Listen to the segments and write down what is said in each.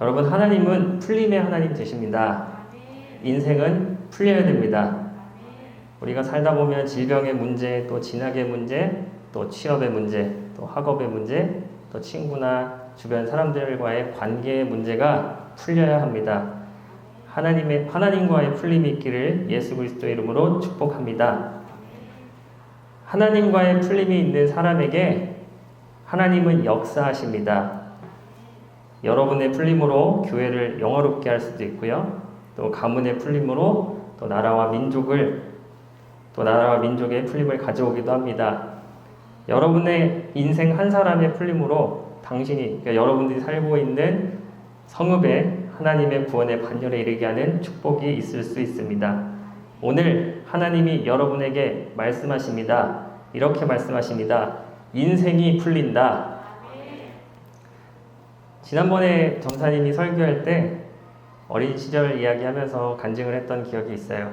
여러분, 하나님은 풀림의 하나님 되십니다. 인생은 풀려야 됩니다. 우리가 살다 보면 질병의 문제, 또 진학의 문제, 또 취업의 문제, 또 학업의 문제, 또 친구나 주변 사람들과의 관계의 문제가 풀려야 합니다. 하나님과의 풀림이 있기를 예수 그리스도의 이름으로 축복합니다. 하나님과의 풀림이 있는 사람에게 하나님은 역사하십니다. 여러분의 풀림으로 교회를 영화롭게 할 수도 있고요. 또 가문의 풀림으로 또 나라와 민족의 풀림을 가져오기도 합니다. 여러분의 인생 한 사람의 풀림으로 그러니까 여러분들이 살고 있는 성읍에 하나님의 구원의 반열에 이르게 하는 축복이 있을 수 있습니다. 오늘 하나님이 여러분에게 말씀하십니다. 이렇게 말씀하십니다. 인생이 풀린다. 지난번에 전사님이 설교할 때 어린 시절 이야기하면서 간증을 했던 기억이 있어요.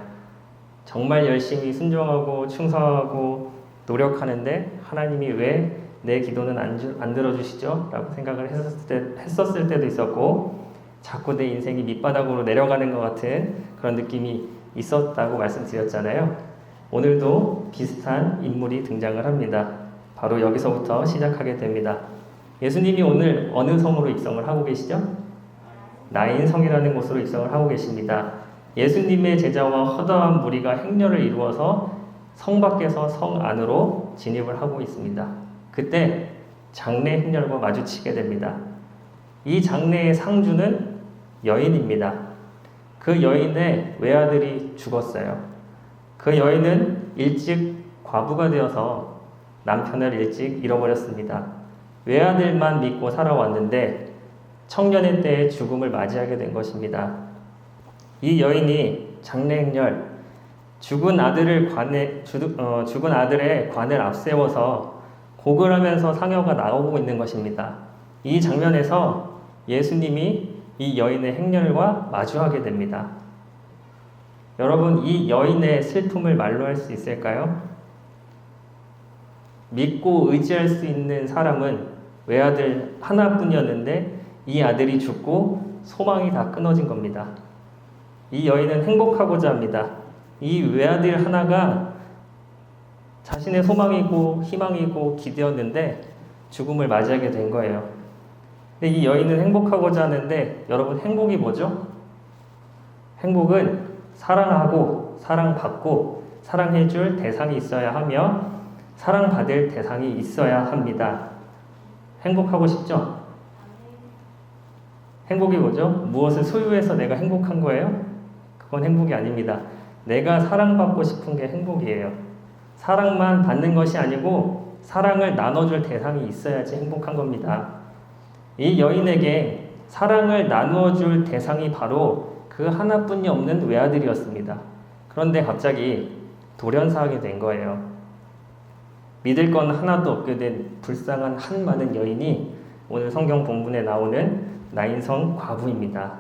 정말 열심히 순종하고 충성하고 노력하는데 하나님이 왜 내 기도는 안 들어주시죠? 라고 생각을 했었을 때도 있었고, 자꾸 내 인생이 밑바닥으로 내려가는 것 같은 그런 느낌이 있었다고 말씀드렸잖아요. 오늘도 비슷한 인물이 등장을 합니다. 바로 여기서부터 시작하게 됩니다. 예수님이 오늘 어느 성으로 입성을 하고 계시죠? 나인성이라는 곳으로 입성을 하고 계십니다. 예수님의 제자와 허다한 무리가 행렬을 이루어서 성 밖에서 성 안으로 진입을 하고 있습니다. 그때 장례 행렬과 마주치게 됩니다. 이 장례의 상주는 여인입니다. 그 여인의 외아들이 죽었어요. 그 여인은 일찍 과부가 되어서 남편을 일찍 잃어버렸습니다. 외아들만 믿고 살아왔는데 청년의 때에 죽음을 맞이하게 된 것입니다. 이 여인이 장례 행렬, 죽은 아들의 관을 앞세워서 곡을 하면서 상여가 나오고 있는 것입니다. 이 장면에서 예수님이 이 여인의 행렬과 마주하게 됩니다. 여러분, 이 여인의 슬픔을 말로 할 수 있을까요? 믿고 의지할 수 있는 사람은 외아들 하나뿐이었는데 이 아들이 죽고 소망이 다 끊어진 겁니다. 이 여인은 행복하고자 합니다. 이 외아들 하나가 자신의 소망이고 희망이고 기대였는데 죽음을 맞이하게 된 거예요. 근데 이 여인은 행복하고자 하는데, 여러분, 행복이 뭐죠? 행복은 사랑하고 사랑받고 사랑해줄 대상이 있어야 하며 사랑받을 대상이 있어야 합니다. 행복하고 싶죠? 행복이 뭐죠? 무엇을 소유해서 내가 행복한 거예요? 그건 행복이 아닙니다. 내가 사랑받고 싶은 게 행복이에요. 사랑만 받는 것이 아니고 사랑을 나눠줄 대상이 있어야지 행복한 겁니다. 이 여인에게 사랑을 나누어줄 대상이 바로 그 하나뿐이 없는 외아들이었습니다. 그런데 갑자기 돌연사하게 된 거예요. 믿을 건 하나도 없게 된 불쌍한 한 많은 여인이 오늘 성경 본문에 나오는 나인성 과부입니다.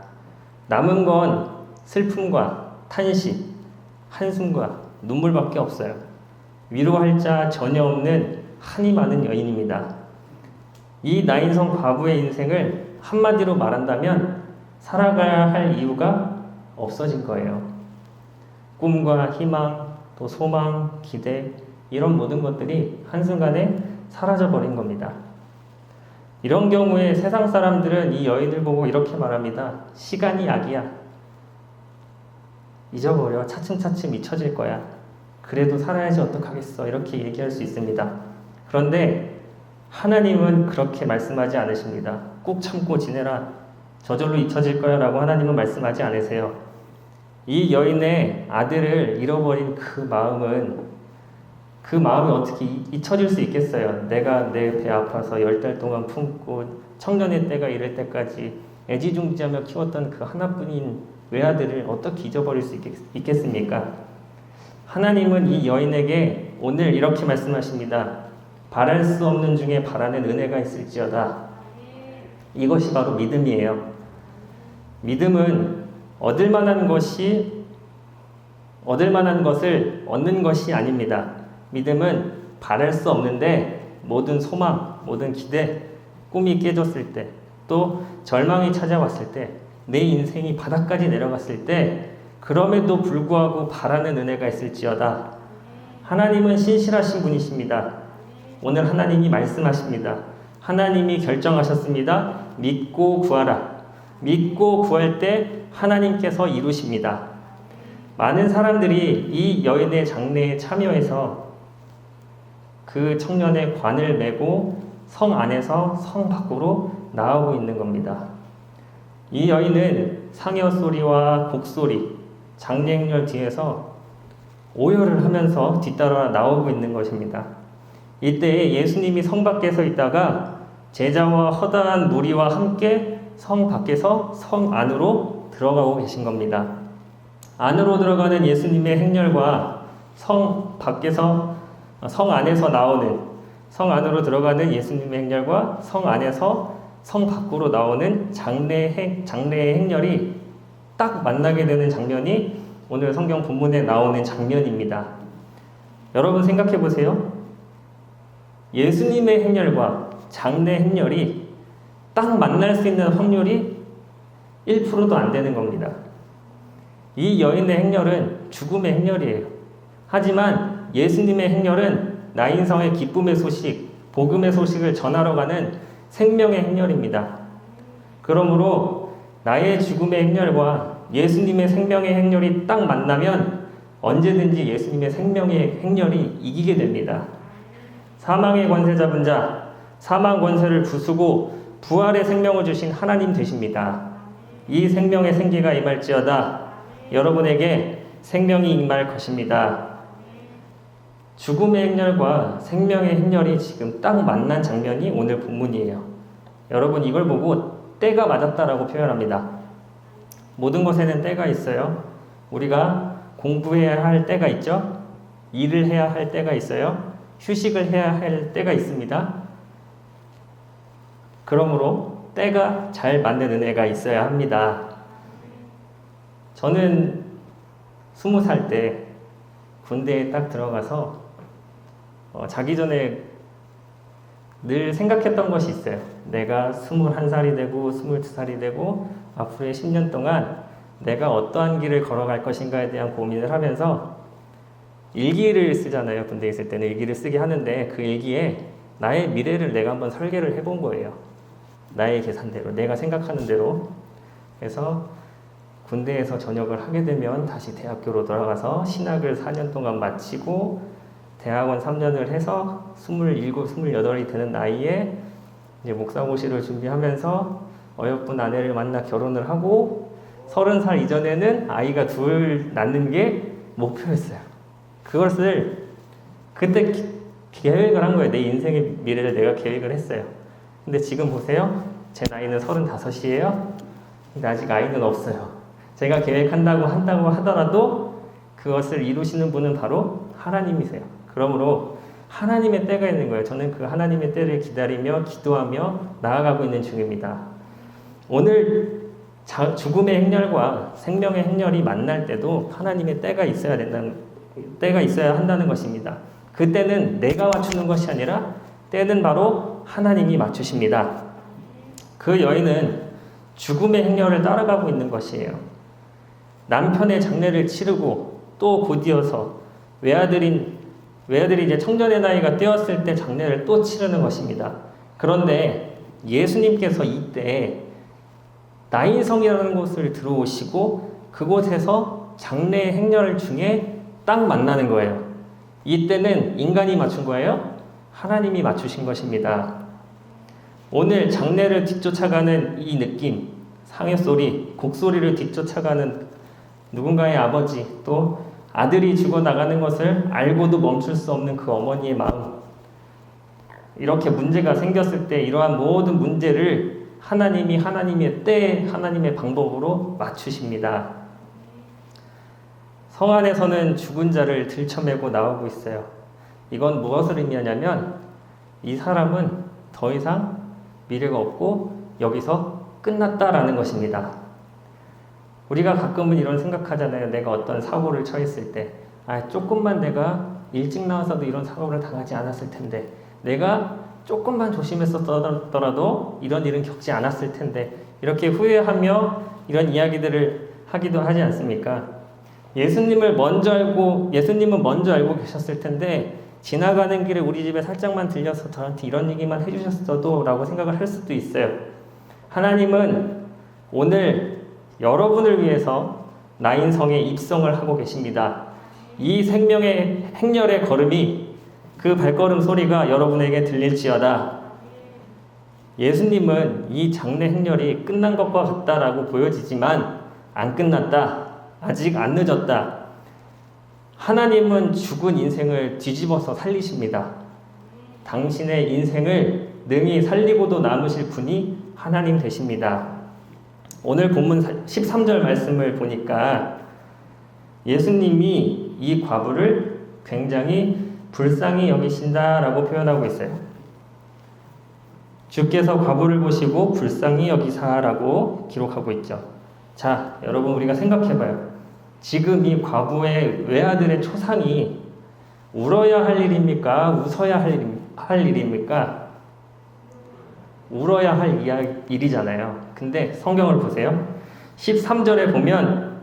남은 건 슬픔과 탄식, 한숨과 눈물밖에 없어요. 위로할 자 전혀 없는 한이 많은 여인입니다. 이 나인성 과부의 인생을 한마디로 말한다면 살아가야 할 이유가 없어진 거예요. 꿈과 희망, 또 소망, 기대, 이런 모든 것들이 한순간에 사라져버린 겁니다. 이런 경우에 세상 사람들은 이 여인을 보고 이렇게 말합니다. 시간이 약이야. 잊어버려. 차츰차츰 잊혀질 거야. 그래도 살아야지 어떡하겠어. 이렇게 얘기할 수 있습니다. 그런데 하나님은 그렇게 말씀하지 않으십니다. 꾹 참고 지내라. 저절로 잊혀질 거야 라고 하나님은 말씀하지 않으세요. 이 여인의 아들을 잃어버린 그 마음이 어떻게 잊혀질 수 있겠어요. 내가 내 배 아파서 10달 동안 품고 청년의 때가 이를 때까지 애지중지하며 키웠던 그 하나뿐인 외아들을 어떻게 잊어버릴 수 있겠습니까? 하나님은 이 여인에게 오늘 이렇게 말씀하십니다. 바랄 수 없는 중에 바라는 은혜가 있을지어다. 이것이 바로 믿음이에요. 믿음은 얻을 만한 것을 얻는 것이 아닙니다. 믿음은 바랄 수 없는데 모든 소망, 모든 기대, 꿈이 깨졌을 때, 또 절망이 찾아왔을 때, 내 인생이 바닥까지 내려갔을 때 그럼에도 불구하고 바라는 은혜가 있을지어다. 하나님은 신실하신 분이십니다. 오늘 하나님이 말씀하십니다. 하나님이 결정하셨습니다. 믿고 구하라. 믿고 구할 때 하나님께서 이루십니다. 많은 사람들이 이 여인의 장례에 참여해서 그 청년의 관을 메고 성 안에서 성 밖으로 나오고 있는 겁니다. 이 여인은 상여 소리와 곡소리, 장례 행렬 뒤에서 오열을 하면서 뒤따라 나오고 있는 것입니다. 이때 예수님이 성 밖에 서 있다가 제자와 허다한 무리와 함께 성 밖에서 성 안으로 들어가고 계신 겁니다. 안으로 들어가는 예수님의 행렬과 성 밖에서 성 안에서 나오는 성 안으로 들어가는 예수님의 행렬과 성 안에서 성 밖으로 나오는 장례의 행렬이 딱 만나게 되는 장면이 오늘 성경 본문에 나오는 장면입니다. 여러분 생각해 보세요. 예수님의 행렬과 장례 행렬이 딱 만날 수 있는 확률이 1%도 안 되는 겁니다. 이 여인의 행렬은 죽음의 행렬이에요. 하지만 예수님의 행렬은 나인성의 기쁨의 소식, 복음의 소식을 전하러 가는 생명의 행렬입니다. 그러므로 나의 죽음의 행렬과 예수님의 생명의 행렬이 딱 만나면 언제든지 예수님의 생명의 행렬이 이기게 됩니다. 사망의 권세 잡은 자, 사망 권세를 부수고 부활의 생명을 주신 하나님 되십니다. 이 생명의 생기가 임할지어다. 여러분에게 생명이 임할 것입니다. 죽음의 행렬과 생명의 행렬이 지금 딱 만난 장면이 오늘 본문이에요. 여러분 이걸 보고 때가 맞았다라고 표현합니다. 모든 것에는 때가 있어요. 우리가 공부해야 할 때가 있죠. 일을 해야 할 때가 있어요. 휴식을 해야 할 때가 있습니다. 그러므로 때가 잘 맞는 은혜가 있어야 합니다. 저는 20살 때 군대에 딱 들어가서 자기 전에 늘 생각했던 것이 있어요. 내가 21살이 되고 22살이 되고 앞으로의 10년 동안 내가 어떠한 길을 걸어갈 것인가에 대한 고민을 하면서 일기를 쓰잖아요. 군대에 있을 때는 일기를 쓰게 하는데 그 일기에 나의 미래를 내가 한번 설계를 해본 거예요. 나의 계산대로, 내가 생각하는 대로. 그래서 군대에서 전역을 하게 되면 다시 대학교로 돌아가서 신학을 4년 동안 마치고 대학원 3년을 해서 27, 28이 되는 나이에 이제 목사고시를 준비하면서 어여쁜 아내를 만나 결혼을 하고 30살 이전에는 아이가 둘 낳는 게 목표였어요. 그것을 그때 계획을 한 거예요. 내 인생의 미래를 내가 계획을 했어요. 근데 지금 보세요. 제 나이는 35이에요. 근데 아직 아이는 없어요. 제가 계획한다고 하더라도 그것을 이루시는 분은 바로 하나님이세요. 그러므로 하나님의 때가 있는 거예요. 저는 그 하나님의 때를 기다리며 기도하며 나아가고 있는 중입니다. 오늘 죽음의 행렬과 생명의 행렬이 만날 때도 하나님의 때가 있어야 한다는 것입니다. 그 때는 내가 맞추는 것이 아니라 때는 바로 하나님이 맞추십니다. 그 여인은 죽음의 행렬을 따라가고 있는 것이에요. 남편의 장례를 치르고 또 곧이어서 외아들이 이제 청년의 나이가 되었을 때 장례를 또 치르는 것입니다. 그런데 예수님께서 이때 나인성이라는 곳을 들어오시고 그곳에서 장례 행렬 중에 딱 만나는 거예요. 이때는 인간이 맞춘 거예요? 하나님이 맞추신 것입니다. 오늘 장례를 뒤쫓아가는 이 느낌, 상여소리, 곡소리를 뒤쫓아가는 누군가의 아버지, 또 아들이 죽어나가는 것을 알고도 멈출 수 없는 그 어머니의 마음, 이렇게 문제가 생겼을 때 이러한 모든 문제를 하나님이 하나님의 때, 하나님의 방법으로 맞추십니다. 성 안에서는 죽은 자를 들쳐매고 나오고 있어요. 이건 무엇을 의미하냐면 이 사람은 더 이상 미래가 없고 여기서 끝났다라는 것입니다. 우리가 가끔은 이런 생각하잖아요. 내가 어떤 사고를 처했을 때 조금만 내가 일찍 나와서도 이런 사고를 당하지 않았을 텐데 내가 조금만 조심했었더라도 이런 일은 겪지 않았을 텐데 이렇게 후회하며 이런 이야기들을 하기도 하지 않습니까? 예수님은 먼저 알고 계셨을 텐데 지나가는 길에 우리 집에 살짝만 들려서 저한테 이런 얘기만 해주셨어도 라고 생각을 할 수도 있어요. 하나님은 오늘 여러분을 위해서 나인성에 입성을 하고 계십니다. 이 생명의 행렬의 걸음이 그 발걸음 소리가 여러분에게 들릴지어다. 예수님은 이 장례 행렬이 끝난 것과 같다라고 보여지지만 안 끝났다. 아직 안 늦었다. 하나님은 죽은 인생을 뒤집어서 살리십니다. 당신의 인생을 능히 살리고도 남으실 분이 하나님 되십니다. 오늘 본문 13절 말씀을 보니까 예수님이 이 과부를 굉장히 불쌍히 여기신다라고 표현하고 있어요. 주께서 과부를 보시고 불쌍히 여기사라고 기록하고 있죠. 자, 여러분 우리가 생각해봐요. 지금 이 과부의 외아들의 초상이 울어야 할 일입니까? 웃어야 할 일입니까? 울어야 할 일이잖아요. 근데 성경을 보세요. 13절에 보면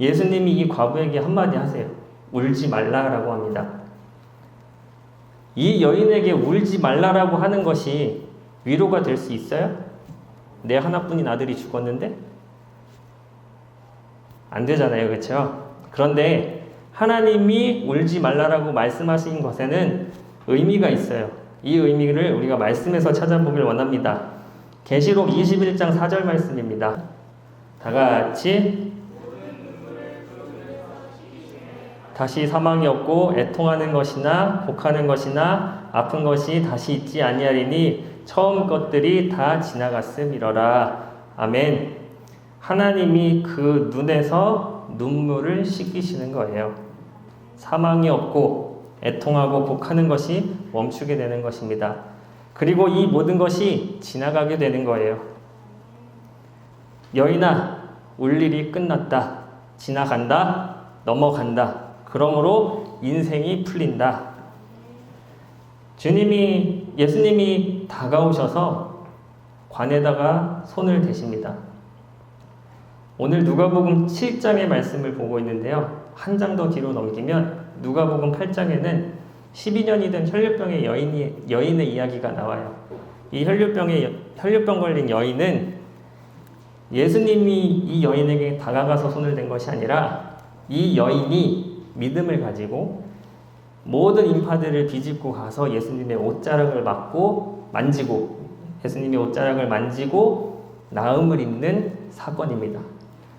예수님이 이 과부에게 한마디 하세요. 울지 말라라고 합니다. 이 여인에게 울지 말라라고 하는 것이 위로가 될 수 있어요? 내 하나뿐인 아들이 죽었는데? 안 되잖아요. 그렇죠? 그런데 하나님이 울지 말라라고 말씀하신 것에는 의미가 있어요. 이 의미를 우리가 말씀에서 찾아보길 원합니다. 계시록 21장 4절 말씀입니다. 다 같이 다시 사망이 없고 애통하는 것이나 곡하는 것이나 아픈 것이 다시 있지 아니하리니 처음 것들이 다 지나갔음이러라. 아멘. 하나님이 그 눈에서 눈물을 씻기시는 거예요. 사망이 없고 애통하고 곡하는 것이 멈추게 되는 것입니다. 그리고 이 모든 것이 지나가게 되는 거예요. 여인아, 울 일이 끝났다. 지나간다. 넘어간다. 그러므로 인생이 풀린다. 예수님이 다가오셔서 관에다가 손을 대십니다. 오늘 누가복음 7장의 말씀을 보고 있는데요. 한 장 더 뒤로 넘기면 누가복음 8장에는 12년이 된 혈류병의 여인의 이야기가 나와요. 이 혈류병 걸린 여인은 예수님이 이 여인에게 다가가서 손을 댄 것이 아니라 이 여인이 믿음을 가지고 모든 인파들을 비집고 가서 예수님의 옷자락을 만지고 예수님의 옷자락을 만지고 나음을 입는 사건입니다.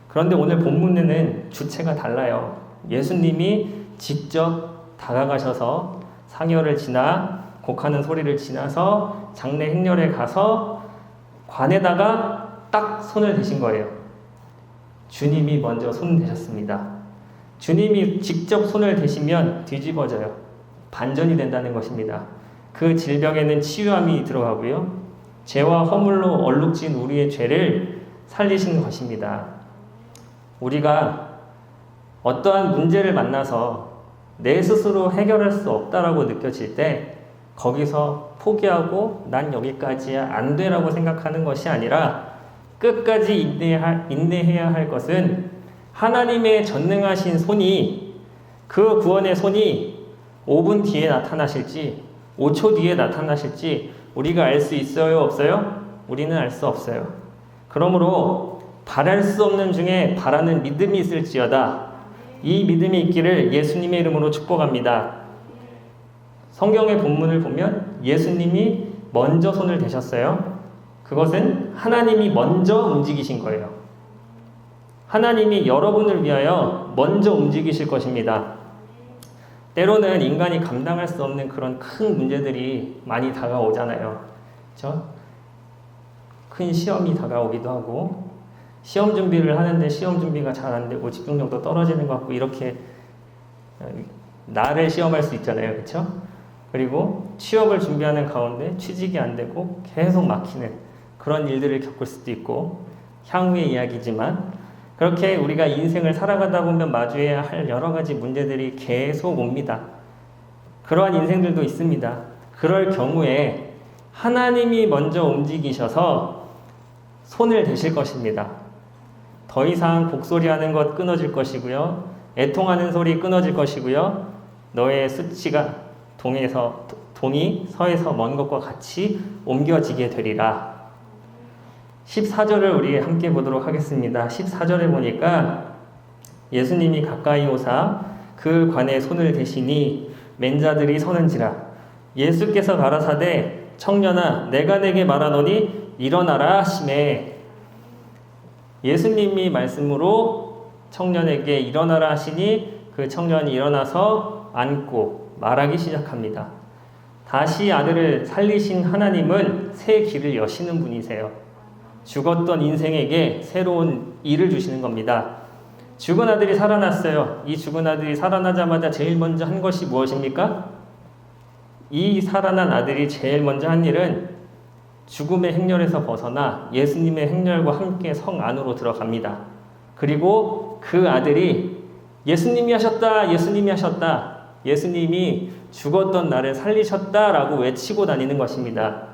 그런데 오늘 본문에는 주체가 달라요. 예수님이 직접 다가가셔서 상여를 지나 곡하는 소리를 지나서 장례 행렬에 가서 관에다가 딱 손을 대신 거예요. 주님이 먼저 손 대셨습니다. 주님이 직접 손을 대시면 뒤집어져요. 반전이 된다는 것입니다. 그 질병에는 치유함이 들어가고요. 죄와 허물로 얼룩진 우리의 죄를 살리시는 것입니다. 우리가 어떠한 문제를 만나서 내 스스로 해결할 수 없다라고 느껴질 때 거기서 포기하고 난 여기까지야 안 돼라고 생각하는 것이 아니라 끝까지 인내해야 할 것은 하나님의 전능하신 손이 그 구원의 손이 5분 뒤에 나타나실지 5초 뒤에 나타나실지 우리가 알 수 있어요? 없어요? 우리는 알 수 없어요. 그러므로 바랄 수 없는 중에 바라는 믿음이 있을지어다. 이 믿음이 있기를 예수님의 이름으로 축복합니다. 성경의 본문을 보면 예수님이 먼저 손을 대셨어요. 그것은 하나님이 먼저 움직이신 거예요. 하나님이 여러분을 위하여 먼저 움직이실 것입니다. 때로는 인간이 감당할 수 없는 그런 큰 문제들이 많이 다가오잖아요. 그렇죠? 큰 시험이 다가오기도 하고 시험 준비를 하는데 시험 준비가 잘 안 되고 집중력도 떨어지는 것 같고 이렇게 나를 시험할 수 있잖아요. 그렇죠? 그리고 취업을 준비하는 가운데 취직이 안 되고 계속 막히는 그런 일들을 겪을 수도 있고 향후의 이야기지만 그렇게 우리가 인생을 살아가다 보면 마주해야 할 여러 가지 문제들이 계속 옵니다. 그러한 인생들도 있습니다. 그럴 경우에 하나님이 먼저 움직이셔서 손을 대실 것입니다. 더 이상 곡소리하는 것 끊어질 것이고요. 애통하는 소리 끊어질 것이고요. 너의 수치가 동이 서에서 먼 것과 같이 옮겨지게 되리라. 14절을 우리 함께 보도록 하겠습니다. 14절에 보니까 예수님이 가까이 오사 그 관에 손을 대시니 맨자들이 서는지라. 예수께서 가라사대 청년아 내가 내게 말하노니 일어나라 하시매. 예수님이 말씀으로 청년에게 일어나라 하시니 그 청년이 일어나서 앉고 말하기 시작합니다. 다시 아들을 살리신 하나님은 새 길을 여시는 분이세요. 죽었던 인생에게 새로운 일을 주시는 겁니다. 죽은 아들이 살아났어요. 이 죽은 아들이 살아나자마자 제일 먼저 한 것이 무엇입니까? 이 살아난 아들이 제일 먼저 한 일은 죽음의 행렬에서 벗어나 예수님의 행렬과 함께 성 안으로 들어갑니다. 그리고 그 아들이 예수님이 하셨다, 예수님이 하셨다, 예수님이 죽었던 나를 살리셨다라고 외치고 다니는 것입니다.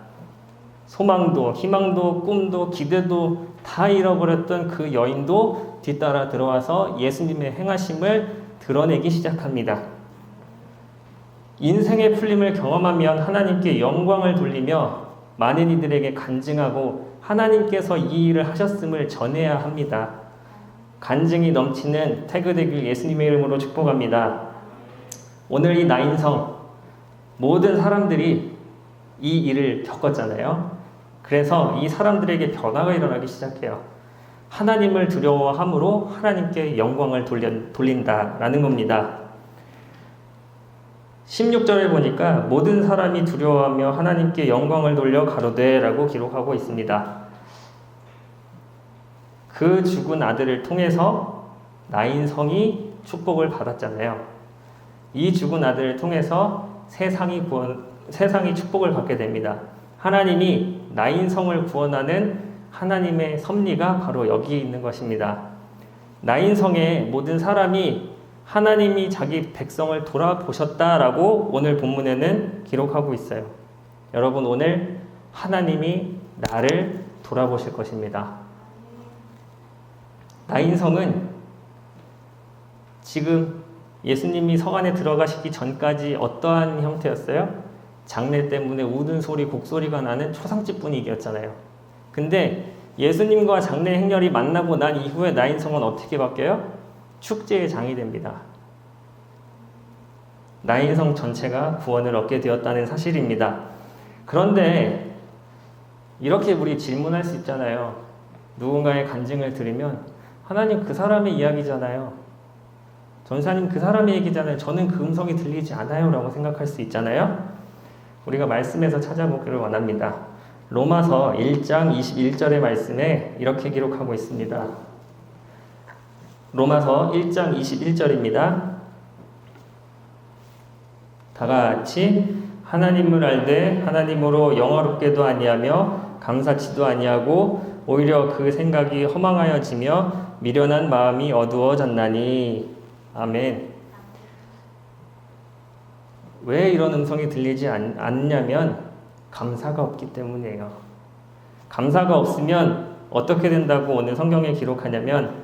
소망도, 희망도, 꿈도, 기대도 다 잃어버렸던 그 여인도 뒤따라 들어와서 예수님의 행하심을 드러내기 시작합니다. 인생의 풀림을 경험하면 하나님께 영광을 돌리며 많은 이들에게 간증하고 하나님께서 이 일을 하셨음을 전해야 합니다. 간증이 넘치는 태그되길 예수님의 이름으로 축복합니다. 오늘 이 나인성 모든 사람들이 이 일을 겪었잖아요. 그래서 이 사람들에게 변화가 일어나기 시작해요. 하나님을 두려워함으로 하나님께 영광을 돌린다라는 겁니다. 16절에 보니까 모든 사람이 두려워하며 하나님께 영광을 돌려 가로되라고 기록하고 있습니다. 그 죽은 아들을 통해서 나인성이 축복을 받았잖아요. 이 죽은 아들을 통해서 세상이 축복을 받게 됩니다. 하나님이 나인성을 구원하는 하나님의 섭리가 바로 여기 있는 것입니다. 나인성의 모든 사람이 하나님이 자기 백성을 돌아보셨다라고 오늘 본문에는 기록하고 있어요. 여러분, 오늘 하나님이 나를 돌아보실 것입니다. 나인성은 지금 예수님이 성 안에 들어가시기 전까지 어떠한 형태였어요? 장례 때문에 우는 소리, 곡소리가 나는 초상집 분위기였잖아요. 근데 예수님과 장례 행렬이 만나고 난 이후에 나인성은 어떻게 바뀌어요? 축제의 장이 됩니다. 나인성 전체가 구원을 얻게 되었다는 사실입니다. 그런데 이렇게 우리 질문할 수 있잖아요. 누군가의 간증을 들으면 하나님 그 사람의 이야기잖아요. 전사님 그 사람의 얘기잖아요. 저는 그 음성이 들리지 않아요 라고 생각할 수 있잖아요. 우리가 말씀에서 찾아보기를 원합니다. 로마서 1장 21절의 말씀에 이렇게 기록하고 있습니다. 로마서 1장 21절입니다. 다 같이 하나님을 알되 하나님으로 영화롭게도 아니하며 감사치도 아니하고 오히려 그 생각이 허망하여지며 미련한 마음이 어두워졌나니. 아멘. 왜 이런 음성이 들리지 않냐면 감사가 없기 때문이에요. 감사가 없으면 어떻게 된다고 오늘 성경에 기록하냐면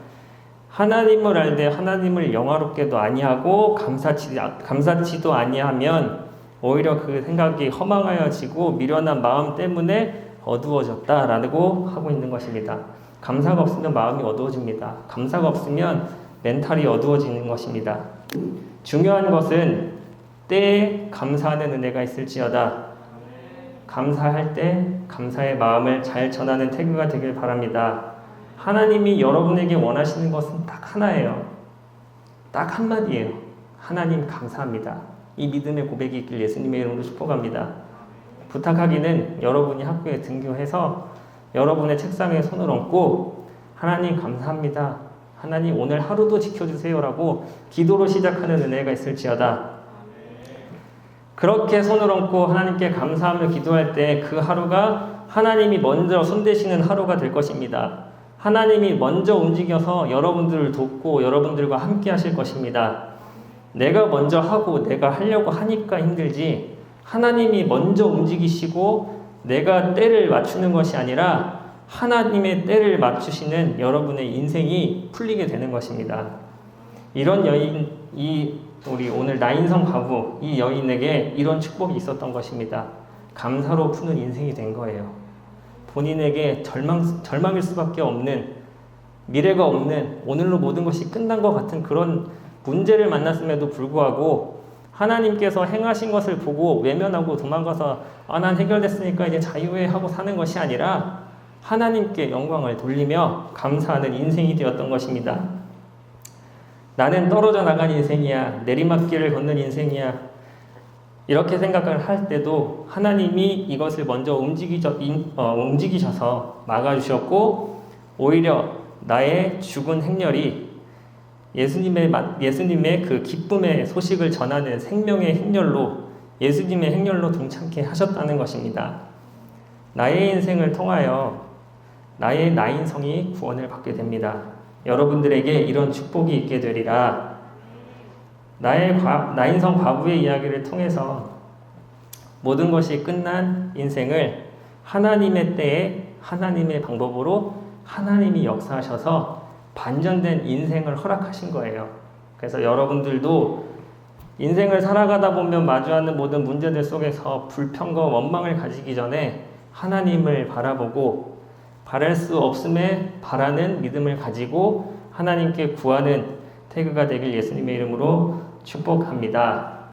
하나님을 알되 하나님을 영화롭게도 아니하고 감사치도 아니하면 오히려 그 생각이 허망하여지고 미련한 마음 때문에 어두워졌다라고 하고 있는 것입니다. 감사가 없으면 마음이 어두워집니다. 감사가 없으면 멘탈이 어두워지는 것입니다. 중요한 것은 때에 감사하는 은혜가 있을지어다. 감사할 때 감사의 마음을 잘 전하는 태그가 되길 바랍니다. 하나님이 여러분에게 원하시는 것은 딱 하나예요. 딱 한마디예요. 하나님 감사합니다. 이 믿음의 고백이 있길 예수님의 이름으로 축복합니다. 부탁하기는 여러분이 학교에 등교해서 여러분의 책상에 손을 얹고 하나님 감사합니다. 하나님 오늘 하루도 지켜주세요라고 기도로 시작하는 은혜가 있을지어다. 그렇게 손을 얹고 하나님께 감사하며 기도할 때 그 하루가 하나님이 먼저 손대시는 하루가 될 것입니다. 하나님이 먼저 움직여서 여러분들을 돕고 여러분들과 함께 하실 것입니다. 내가 먼저 하고 내가 하려고 하니까 힘들지 하나님이 먼저 움직이시고 내가 때를 맞추는 것이 아니라 하나님의 때를 맞추시는 여러분의 인생이 풀리게 되는 것입니다. 이런 여인, 우리 오늘 나인성 과부, 이 여인에게 이런 축복이 있었던 것입니다. 감사로 푸는 인생이 된 거예요. 본인에게 절망일 수밖에 없는, 미래가 없는, 오늘로 모든 것이 끝난 것 같은 그런 문제를 만났음에도 불구하고 하나님께서 행하신 것을 보고 외면하고 도망가서 난 해결됐으니까 이제 자유해 하고 사는 것이 아니라 하나님께 영광을 돌리며 감사하는 인생이 되었던 것입니다. 나는 떨어져 나간 인생이야, 내리막길을 걷는 인생이야, 이렇게 생각을 할 때도 하나님이 이것을 먼저 움직이셔서 막아주셨고, 오히려 나의 죽은 행렬이 예수님의 그 기쁨의 소식을 전하는 생명의 행렬로, 예수님의 행렬로 동참케 하셨다는 것입니다. 나의 인생을 통하여 나의 나인성이 구원을 받게 됩니다. 여러분들에게 이런 축복이 있게 되리라. 나의 나인성 과부의 이야기를 통해서 모든 것이 끝난 인생을 하나님의 때에 하나님의 방법으로 하나님이 역사하셔서 반전된 인생을 허락하신 거예요. 그래서 여러분들도 인생을 살아가다 보면 마주하는 모든 문제들 속에서 불평과 원망을 가지기 전에 하나님을 바라보고 바랄 수 없음에 바라는 믿음을 가지고 하나님께 구하는 태그가 되길 예수님의 이름으로 축복합니다.